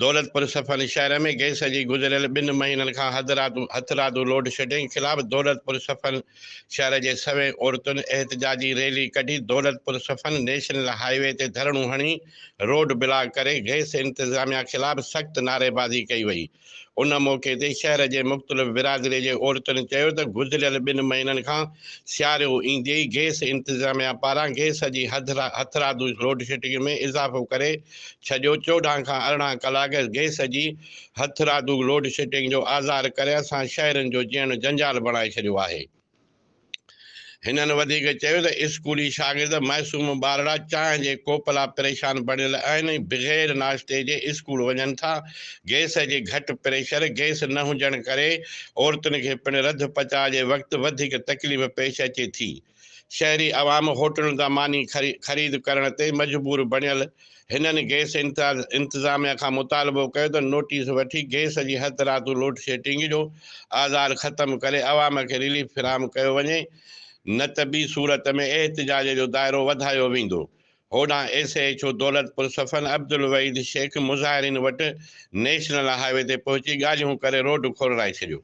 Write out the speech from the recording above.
दौलतपुर सफ़ल शहर में गैस जी गुज़िरियल 2 महीननि खां हथरादू लोडशेडिंग ख़िलाफ़ दौलतपुर सफ़ल शहर जे सवें औरतुनि एहतजाजी रैली कढी। दौलतपुर सफ़ल नेशनल हाईवे ते धरणियूं हणी रोड ब्लॉक करे गैस इंतज़ामिया ख़िलाफ़ सख़्त नारेबाज़ी कई वई। उन मौक़े ते शहर जे मुख़्तलिफ़ बिरादरी जे औरतुनि चयो त गुज़िरियल 2 महीननि खां सियारो ईंदे ई गैस इंतज़ामिया पारां गैस जी हथरादू लोडशेडिंग में इज़ाफ़ो करे ڇॾियो। 14 खां 18 कलाक गैस जी हथरादू लोडशेडिंग जो आज़ार करे असां शहरनि जो जीअण जंजाल बणाए छॾियो आहे। हिननि वधीक चयो त स्कूली शागिर्द मासूम ॿारड़ा चांहि जे कोपला परेशान बणियल आहिनि, बग़ैर नाश्ते जे स्कूल वञनि था। गैस जे घटि प्रेशर गैस न हुजण करे औरतुनि खे पिणु रध पचाउ जे वक़्तु वधीक तकलीफ़ पेश अचे थी। शहरी अवाम होटलुनि तां मानी ख़रीद करण ते मजबूर बणियल हिननि गैस इंतज़ामिया खां मुतालबो कयो त नोटिस वठी गैस जी हथरादू लोडशेडिंग जो आज़ार ख़त्म करे अवाम खे रिलीफ फ़राहम कयो वञे, न त ॿी सूरत में एहतजाज जो दायरो वधायो वेंदो। होॾां SHO दौलतपुर सफ़ल अब्दुल वहीद शेख मुज़ाहिरीन वटि नेशनल हाईवे ते पहुची ॻाल्हियूं करे रोड खोलाए छॾियो।